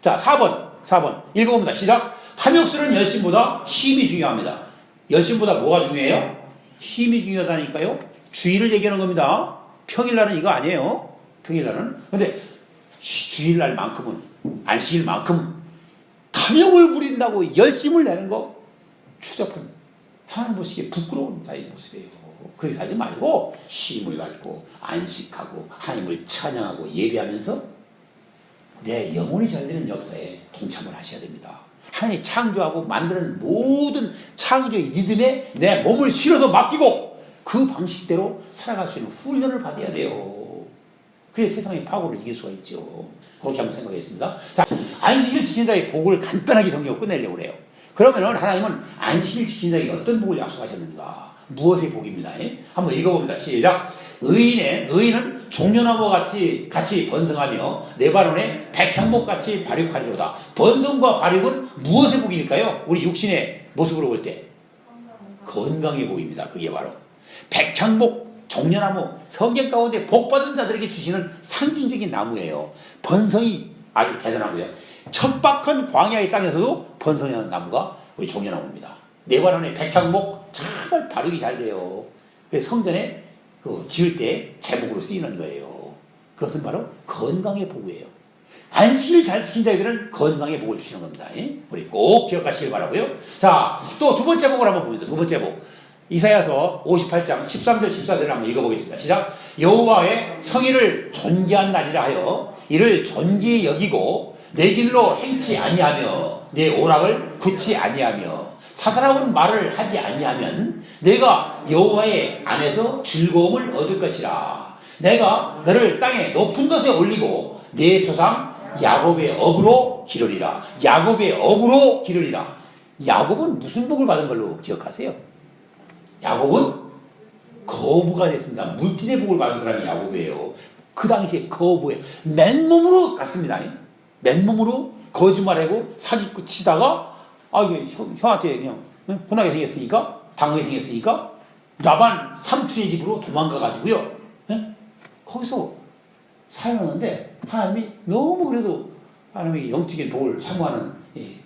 자, 4번 읽어봅니다. 시작. 탐욕스러운 열심보다 힘이 중요합니다. 열심보다 뭐가 중요해요? 힘이 중요하다니까요. 주일을 얘기하는 겁니다. 평일날은 이거 아니에요. 평일날은. 근데 주일날만큼은, 안식일만큼은 탐욕을 부린다고 열심을 내는 거 추잡한, 하나님 보시기에 부끄러운 자의 모습이에요. 그렇게 하지 말고 힘을 가지고 안식하고 하나님을 찬양하고 예배하면서 내 영혼이 잘 되는 역사에 동참을 하셔야 됩니다. 하나님이 창조하고 만드는 모든 창조의 리듬에 내 몸을 실어서 맡기고 그 방식대로 살아갈 수 있는 훈련을 받아야 돼요. 그래야 세상의 파고를 이길 수가 있죠. 그렇게 한번 생각하겠습니다. 자, 안식일 지키는 자의 복을 간단하게 정리하고 끝내려고 그래요. 그러면 하나님은 안식일 지키는 자에게 어떤 복을 약속하셨는가? 무엇의 복입니다. 한번 읽어봅니다. 시작. 의인은 종려나무와 같이 번성하며 레바논의 백향목같이 발육하리로다. 번성과 발육은 무엇의 복일까요? 우리 육신의 모습으로 볼 때 건강의 복입니다. 그게 바로 백향목, 종려나무, 성경 가운데 복받은 자들에게 주시는 상징적인 나무예요. 번성이 아주 대단하고요. 척박한 광야의 땅에서도 번성하는 나무가 우리 종려나무입니다. 레바논의 백향목 정말 발육이 잘 돼요. 그래서 성전에 지을 때 제목으로 쓰이는 거예요. 그것은 바로 건강의 복이에요. 안식일 잘 지킨 자들은 건강의 복을 주시는 겁니다. 우리 꼭 기억하시길 바라고요. 자, 또 두 번째 복을 한번 봅니다. 두 번째 복. 이사야서 58장 13절 14절을 한번 읽어보겠습니다. 시작. 여호와의 성의를 존귀한 날이라 하여 이를 존귀히 여기고 내 길로 행치 아니하며 내 오락을 굳지 아니하며 사사로운 말을 하지 아니하면 내가 여호와의 안에서 즐거움을 얻을 것이라. 내가 너를 땅의 높은 곳에 올리고 내 조상 야곱의 업으로 기르리라. 야곱의 업으로 기르리라. 야곱은 무슨 복을 받은 걸로 기억하세요? 야곱은 거부가 됐습니다. 물질의 복을 받은 사람이 야곱이에요. 그 당시에 거부예요. 맨몸으로 갔습니다. 맨몸으로 거짓말하고 사기꾼 치다가 이게 형한테 그냥 혼나게 생겼으니까, 당하게 생겼으니까 라반 삼촌의 집으로 도망가가지고요. 거기서 살았는데 하나님이 너무 그래도 하나님의 영적인 복을 사모하는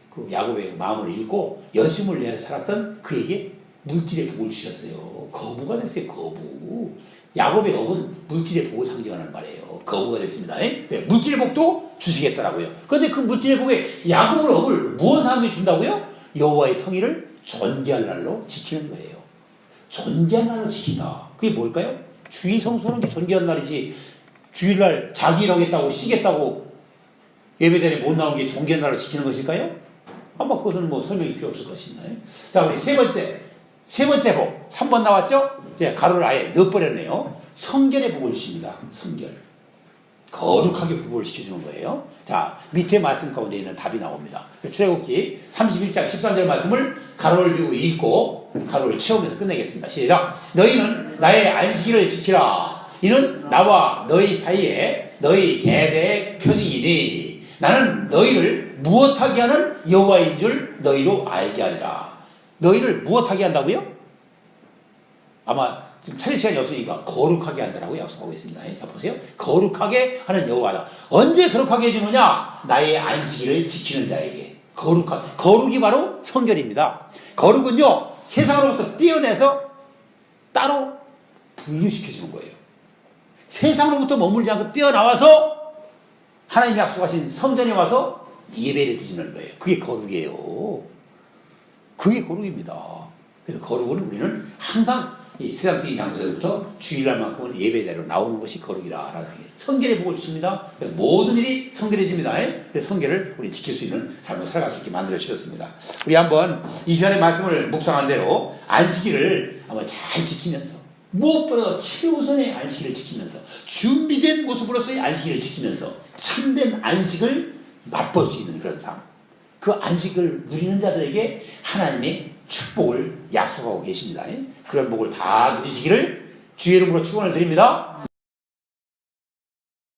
그 야곱의 마음을 읽고 열심을 내어 살았던 그에게 물질의 복을 주셨어요. 거부가 됐어요. 거부. 야곱의 업은 물질의 복을 상징하는 말이에요. 그 어부가 됐습니다. 네, 물질의 복도 주시겠더라고요. 그런데 그 물질의 복에 야곱의 업을 무엇 사람이 준다고요? 여호와의 성의를 존귀할 날로 지키는 거예요. 존귀한 날로 지킨다. 그게 뭘까요? 주일 성수하는 게 존귀한 날이지, 주일날 자기 일하겠다고 쉬겠다고 예배 자리에 못 나오는 게 존귀한 날로 지키는 것일까요? 아마 그것은 뭐 설명이 필요 없을 것입니다. 자, 우리 세 번째 복 3번 나왔죠? 네, 가로를 아예 넣어버렸네요. 성결의 복을 주십니다. 성결, 거룩하게 구분을 시켜주는 거예요. 자, 밑에 말씀 가운데 있는 답이 나옵니다. 출애굽기 31장 13절 말씀을 가로를 비우고 읽고 가로를 채우면서 끝내겠습니다. 시작. 너희는 나의 안식일을 지키라. 이는 나와 너희 사이에 너희 대대의 표징이니 나는 너희를 무엇하게 하는 여호와인 줄 너희로 알게 하리라. 너희를 무엇하게 한다고요? 아마 지금 찾을 시간이 없으니까 거룩하게 한다라고 약속하고 있습니다. 자, 보세요. 거룩하게 하는 여호와다. 언제 거룩하게 해주느냐? 나의 안식일을 지키는 자에게. 거룩이 바로 성결입니다. 거룩은요, 세상으로부터 떼어내서 따로 분류시켜주는 거예요. 세상으로부터 머물지 않고 뛰어나와서 하나님이 약속하신 성전에 와서 예배를 드리는 거예요. 그게 거룩이에요. 그게 거룩입니다. 그래서 거룩은 우리는 항상 이 세상적인 장소에서부터 주일날만큼은 예배 자리로 나오는 것이 거룩이다라는 게 성결의 복을 주십니다. 모든 일이 성결해집니다. 그래서 성결을 우리 지킬 수 있는 삶을 살아갈 수 있게 만들어 주셨습니다. 우리 한번 이 시간의 말씀을 묵상한 대로 안식일을 한번 잘 지키면서, 무엇보다 최우선의 안식일을 지키면서, 준비된 모습으로서의 안식일을 지키면서 참된 안식을 맛볼 수 있는 그런 삶, 그 안식을 누리는 자들에게 하나님의 축복을 약속하고 계십니다. 그런 복을 다 누리시기를 주의 이름으로 축원을 드립니다.